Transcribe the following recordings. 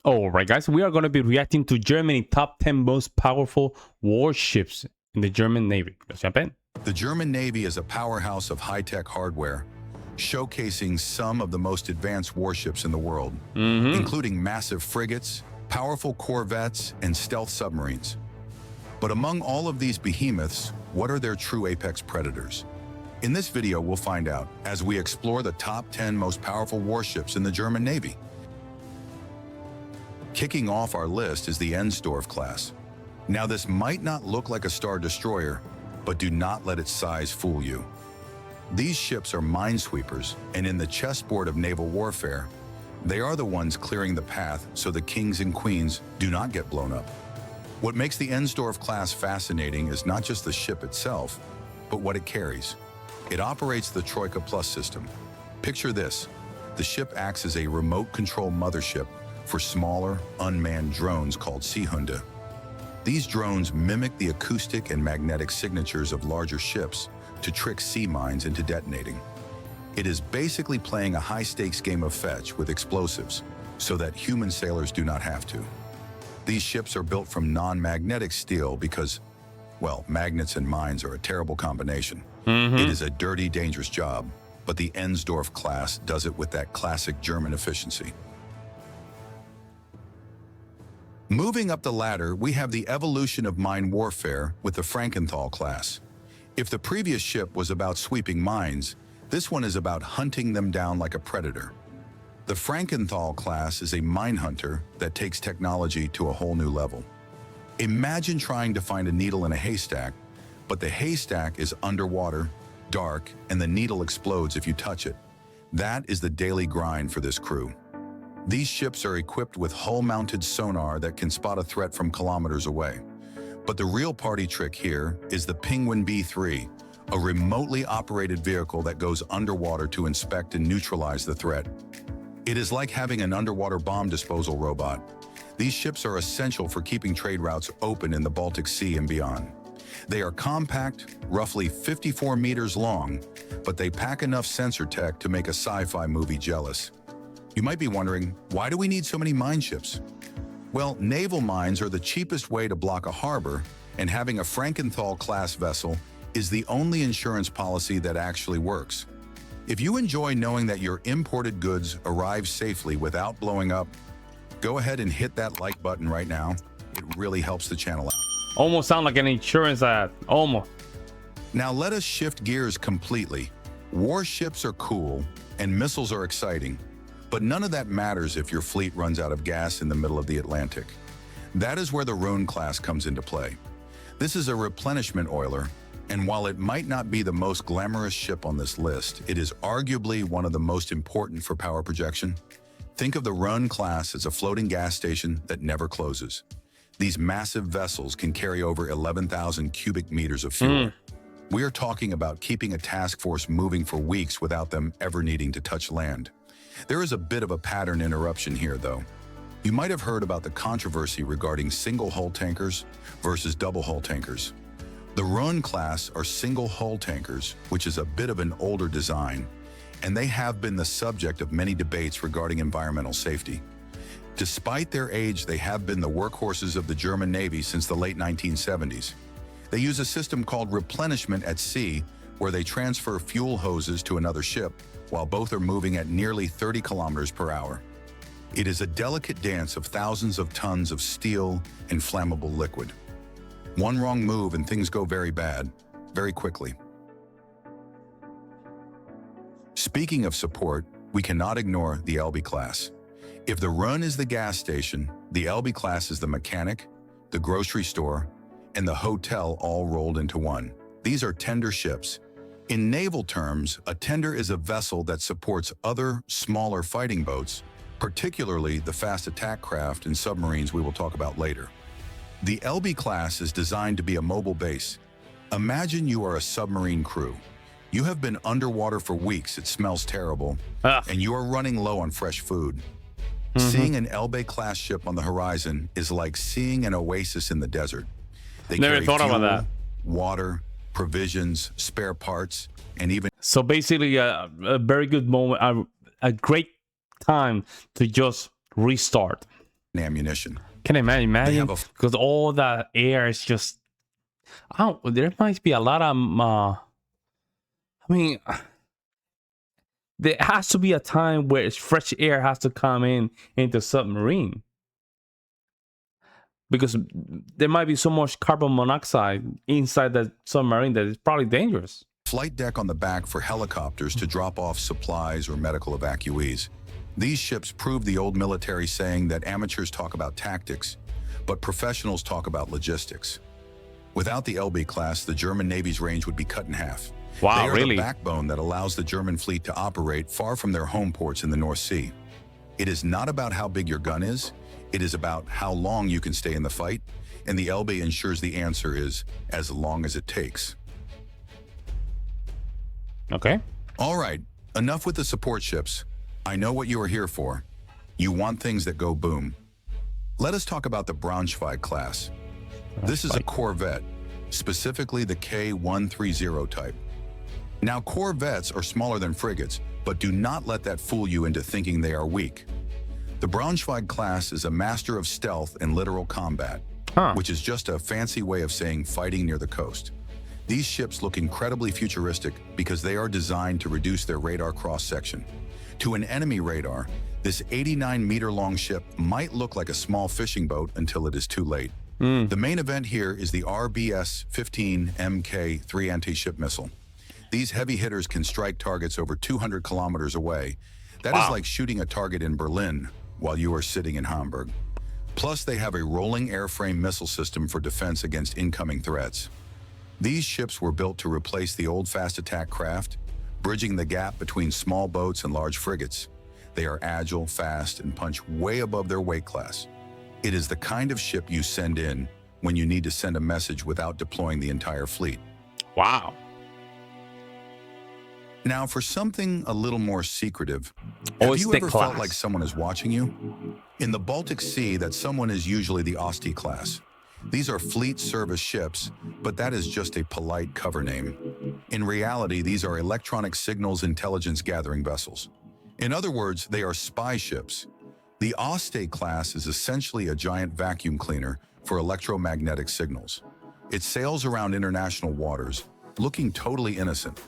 Alright guys, we are going to be reacting to Germany's top 10 most powerful warships in the German Navy. Let's jump in. The German Navy is a powerhouse of high-tech hardware, showcasing some of the most advanced warships in the world, including massive frigates, powerful corvettes, and stealth submarines. But among all of these behemoths, what are their true apex predators? In this video, we'll find out as we explore the top 10 most powerful warships in the German Navy. Kicking off our list is the Ensdorf class. Now, this might not look like a star destroyer, but do not let its size fool you. These ships are minesweepers, and in the chessboard of naval warfare, they are the ones clearing the path so the kings and queens do not get blown up. What makes the Ensdorf class fascinating is not just the ship itself, but what it carries. It operates the Troika Plus system. Picture this: the ship acts as a remote control mothership for smaller, unmanned drones called Seehunde. These drones mimic the acoustic and magnetic signatures of larger ships to trick sea mines into detonating. It is basically playing a high-stakes game of fetch with explosives so that human sailors do not have to. These ships are built from non-magnetic steel because, well, magnets and mines are a terrible combination. It is a dirty, dangerous job, but the Ensdorf class does it with that classic German efficiency. Moving up the ladder, we have the evolution of mine warfare with the Frankenthal class. If the previous ship was about sweeping mines, this one is about hunting them down like a predator. The Frankenthal class is a mine hunter that takes technology to a whole new level. Imagine trying to find a needle in a haystack, but the haystack is underwater, dark, and the needle explodes if you touch it. That is the daily grind for this crew. These ships are equipped with hull-mounted sonar that can spot a threat from kilometers away. But the real party trick here is the Penguin B3, a remotely operated vehicle that goes underwater to inspect and neutralize the threat. It is like having an underwater bomb disposal robot. These ships are essential for keeping trade routes open in the Baltic Sea and beyond. They are compact, roughly 54 meters long, but they pack enough sensor tech to make a sci-fi movie jealous. You might be wondering, why do we need so many mine ships? Well, naval mines are the cheapest way to block a harbor, and having a Frankenthal-class vessel is the only insurance policy that actually works. If you enjoy knowing that your imported goods arrive safely without blowing up, go ahead and hit that like button right now. It really helps the channel out. Almost sound like an insurance ad. Almost. Now let us shift gears completely. Warships are cool, and missiles are exciting. But none of that matters if your fleet runs out of gas in the middle of the Atlantic. That is where the Rhone class comes into play. This is a replenishment oiler, and while it might not be the most glamorous ship on this list, it is arguably one of the most important for power projection. Think of the Rhone class as a floating gas station that never closes. These massive vessels can carry over 11,000 cubic meters of fuel. We are talking about keeping a task force moving for weeks without them ever needing to touch land. There is a bit of a pattern interruption here, though. You might have heard about the controversy regarding single hull tankers versus double hull tankers. The Rhone class are single hull tankers, which is a bit of an older design, and they have been the subject of many debates regarding environmental safety. Despite their age, they have been the workhorses of the German Navy since the late 1970s. They use a system called replenishment at sea, where they transfer fuel hoses to another ship, while both are moving at nearly 30 kilometers per hour. It is a delicate dance of thousands of tons of steel and flammable liquid. One wrong move and things go very bad, very quickly. Speaking of support, we cannot ignore the Elbe class. If the Rhone is the gas station, the Elbe class is the mechanic, the grocery store, and the hotel all rolled into one. These are tender ships. In naval terms, a tender is a vessel that supports other, smaller fighting boats, particularly the fast attack craft and submarines we will talk about later. The Elbe class is designed to be a mobile base. Imagine you are a submarine crew. You have been underwater for weeks, it smells terrible, and you are running low on fresh food. Seeing an Elbe-class ship on the horizon is like seeing an oasis in the desert. They Never thought fuel, about that. Water, provisions, spare parts, and even... So basically a very good moment, a great time to just restart. ammunition. Can I imagine? have a- Because all the air is just. There might be a lot of. I mean, there has to be a time where fresh air has to come into submarine. Because there might be so much carbon monoxide inside the submarine that it's probably dangerous. Flight deck on the back for helicopters to drop off supplies or medical evacuees. These ships prove the old military saying that amateurs talk about tactics, but professionals talk about logistics. Without the LB class, the German Navy's range would be cut in half. Wow, they are really? the backbone that allows the German fleet to operate far from their home ports in the North Sea. It is not about how big your gun is, it is about how long you can stay in the fight, and the LB ensures the answer is as long as it takes. Okay. All right, enough with the support ships. I know what you are here for. You want things that go boom. Let us talk about the Braunschweig class. This is a corvette, specifically the K130 type. Now, corvettes are smaller than frigates, but do not let that fool you into thinking they are weak. The Braunschweig class is a master of stealth and literal combat, which is just a fancy way of saying fighting near the coast. These ships look incredibly futuristic because they are designed to reduce their radar cross-section. To an enemy radar, this 89-meter-long ship might look like a small fishing boat until it is too late. The main event here is the RBS-15 Mk3 anti-ship missile. These heavy hitters can strike targets over 200 kilometers away. That is like shooting a target in Berlin while you are sitting in Hamburg. Plus, they have a rolling airframe missile system for defense against incoming threats. These ships were built to replace the old fast attack craft, bridging the gap between small boats and large frigates. They are agile, fast, and punch way above their weight class. It is the kind of ship you send in when you need to send a message without deploying the entire fleet. Wow. Now, for something a little more secretive, Oh, have it's you the ever class. felt like someone is watching you? In the Baltic Sea, that someone is usually the Osti class. These are fleet service ships, but that is just a polite cover name. In reality, these are electronic signals intelligence gathering vessels. In other words, they are spy ships. The Oste class is essentially a giant vacuum cleaner for electromagnetic signals. It sails around international waters, looking totally innocent,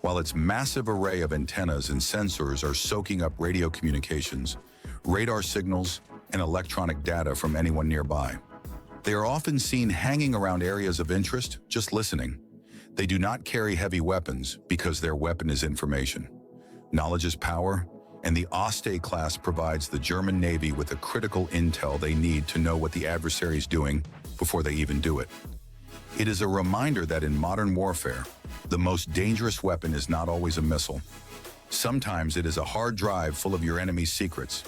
while its massive array of antennas and sensors are soaking up radio communications, radar signals, and electronic data from anyone nearby. They are often seen hanging around areas of interest, just listening. They do not carry heavy weapons because their weapon is information. Knowledge is power, and the Oste class provides the German Navy with the critical intel they need to know what the adversary is doing before they even do it. It is a reminder that in modern warfare, the most dangerous weapon is not always a missile. Sometimes it is a hard drive full of your enemy's secrets.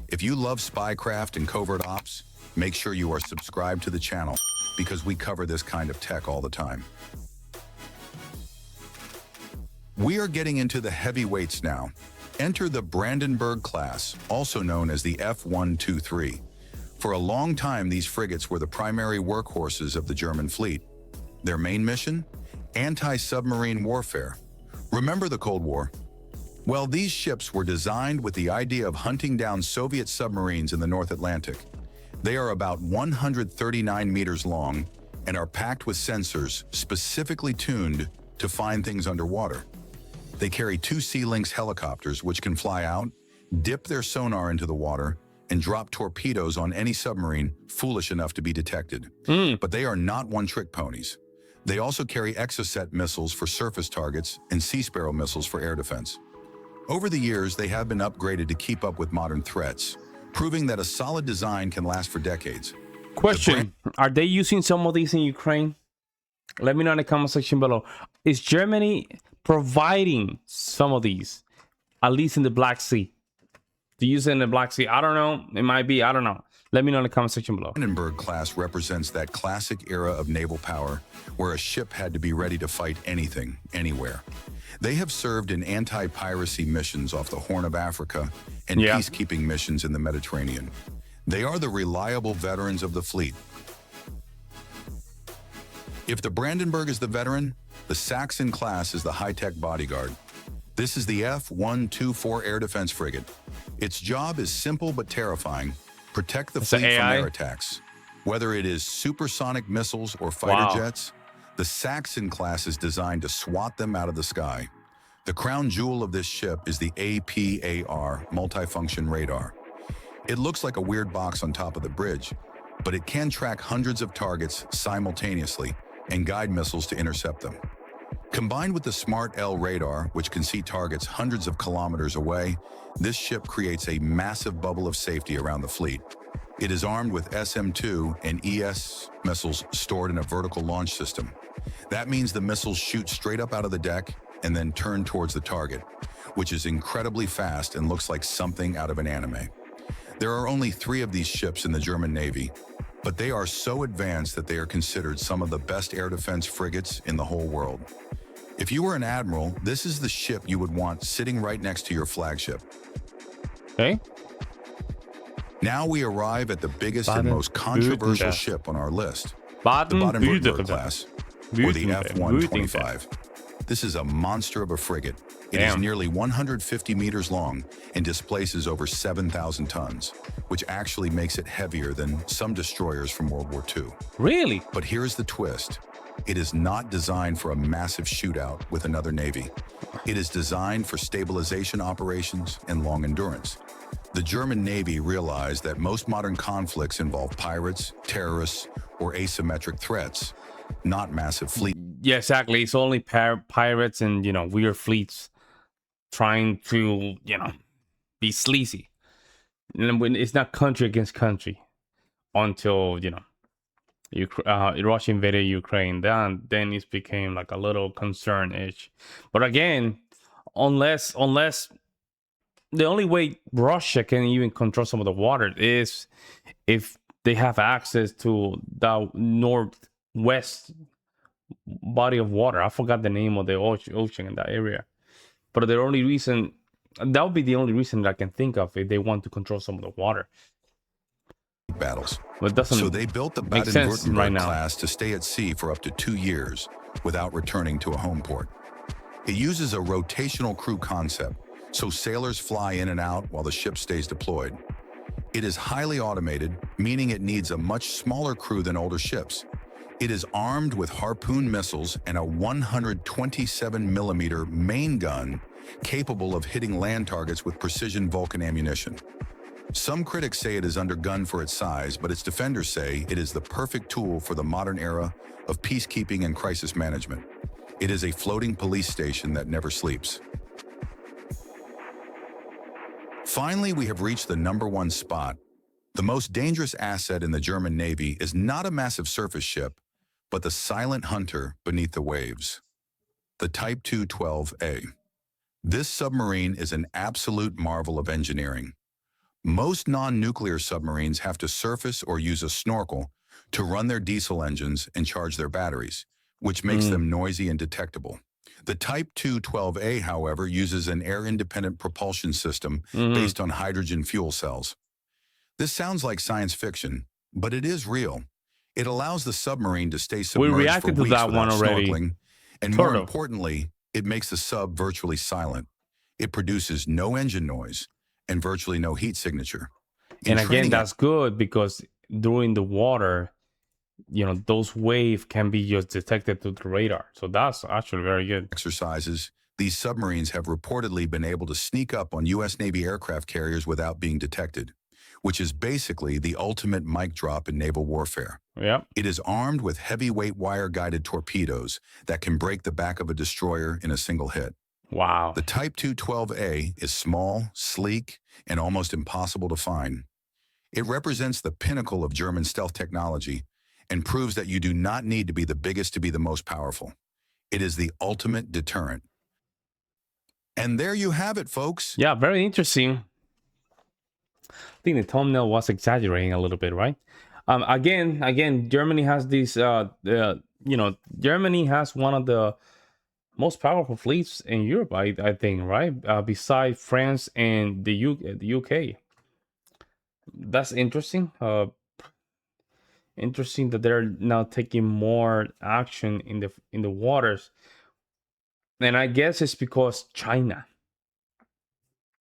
If you love spycraft and covert ops, make sure you are subscribed to the channel because we cover this kind of tech all the time. We are getting into the heavyweights now. Enter the Brandenburg class, also known as the F-123. For a long time, these frigates were the primary workhorses of the German fleet. Their main mission? Anti-submarine warfare. Remember the Cold War? Well, these ships were designed with the idea of hunting down Soviet submarines in the North Atlantic. They are about 139 meters long and are packed with sensors specifically tuned to find things underwater. They carry 2 Sea-Lynx helicopters which can fly out, dip their sonar into the water, and drop torpedoes on any submarine foolish enough to be detected. But they are not one-trick ponies. They also carry Exocet missiles for surface targets and Sea Sparrow missiles for air defense. Over the years, they have been upgraded to keep up with modern threats, proving that a solid design can last for decades. Question: are they using some of these in Ukraine? Let me know in the comment section below. Is Germany providing some of these, at least in the Black Sea? To use it in the Black Sea, I don't know. It might be. I don't know. Let me know in the comment section below. Brandenburg class represents that classic era of naval power where a ship had to be ready to fight anything, anywhere. They have served in anti-piracy missions off the Horn of Africa and peacekeeping missions in the Mediterranean. They are the reliable veterans of the fleet. If the Brandenburg is the veteran, the Saxon class is the high-tech bodyguard. This is the F-124 air defense frigate. Its job is simple but terrifying: Protect the It's an fleet from air AI. attacks. Whether it is supersonic missiles or fighter Wow. jets, the Saxon class is designed to swat them out of the sky. The crown jewel of this ship is the APAR, multifunction radar. It looks like a weird box on top of the bridge, but it can track hundreds of targets simultaneously and guide missiles to intercept them. Combined with the Smart L radar, which can see targets hundreds of kilometers away, this ship creates a massive bubble of safety around the fleet. It is armed with SM-2 and ES missiles stored in a vertical launch system. That means the missiles shoot straight up out of the deck and then turn towards the target, which is incredibly fast and looks like something out of an anime. There are only 3 of these ships in the German Navy, but they are so advanced that they are considered some of the best air defense frigates in the whole world. If you were an admiral, this is the ship you would want sitting right next to your flagship. Okay. Now we arrive at the biggest and most controversial ship on our list, the Baden-Württemberg class, or the F-125. This is a monster of a frigate. It is nearly 150 meters long and displaces over 7,000 tons, which actually makes it heavier than some destroyers from World War II. Really? But here's the twist. It is not designed for a massive shootout with another navy. It is designed for stabilization operations and long endurance. The German Navy realized that most modern conflicts involve pirates, terrorists, or asymmetric threats, not massive fleets. Yeah, exactly. It's only pirates and, weird fleets trying to, be sleazy. And when it's not country against country until, Russia invaded Ukraine, then it became like a little concern-ish. But again, unless the only way Russia can even control some of the water is if they have access to the northwest body of water. I forgot the name of the ocean in that area. But that would be the only reason that I can think of if they want to control some of the water. Battles. But it doesn't So they built the make sense Baden-Württemberg right now. class to stay at sea for up to 2 years without returning to a home port. It uses a rotational crew concept, so sailors fly in and out while the ship stays deployed. It is highly automated, meaning it needs a much smaller crew than older ships. It is armed with Harpoon missiles and a 127-millimeter main gun capable of hitting land targets with precision Vulcan ammunition. Some critics say it is undergunned for its size, but its defenders say it is the perfect tool for the modern era of peacekeeping and crisis management. It is a floating police station that never sleeps. Finally, we have reached the #1 spot. The most dangerous asset in the German Navy is not a massive surface ship, but the silent hunter beneath the waves, the Type 212A. This submarine is an absolute marvel of engineering. Most non-nuclear submarines have to surface or use a snorkel to run their diesel engines and charge their batteries, which makes them noisy and detectable. The Type 212A, however, uses an air-independent propulsion system based on hydrogen fuel cells. This sounds like science fiction, but it is real. It allows the submarine to stay submerged We reacted for to weeks that one without already. snorkeling, and more importantly, it makes the sub virtually silent. It produces no engine noise and virtually no heat signature. And again, that's good because during the water, those waves can be just detected through the radar. So that's actually very good. Exercises, these submarines have reportedly been able to sneak up on U.S. Navy aircraft carriers without being detected, which is basically the ultimate mic drop in naval warfare. Yep. It is armed with heavyweight wire-guided torpedoes that can break the back of a destroyer in a single hit. Wow. The Type 212A is small, sleek, and almost impossible to find. It represents the pinnacle of German stealth technology and proves that you do not need to be the biggest to be the most powerful. It is the ultimate deterrent. And there you have it, folks. Yeah, very interesting. I think the thumbnail was exaggerating a little bit, right? Again, Germany has these. Germany has one of the most powerful fleets in Europe, I think, right? Besides France and the UK. That's interesting. Interesting that they're now taking more action in the waters, and I guess it's because China.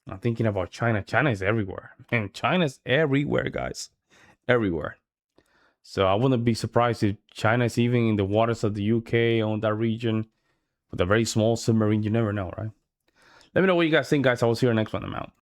I'm thinking about China. China is everywhere. And China's everywhere, guys. Everywhere. So I wouldn't be surprised if China is even in the waters of the UK on that region with a very small submarine. You never know, right? Let me know what you guys think, guys. I will see you in the next one. I'm out.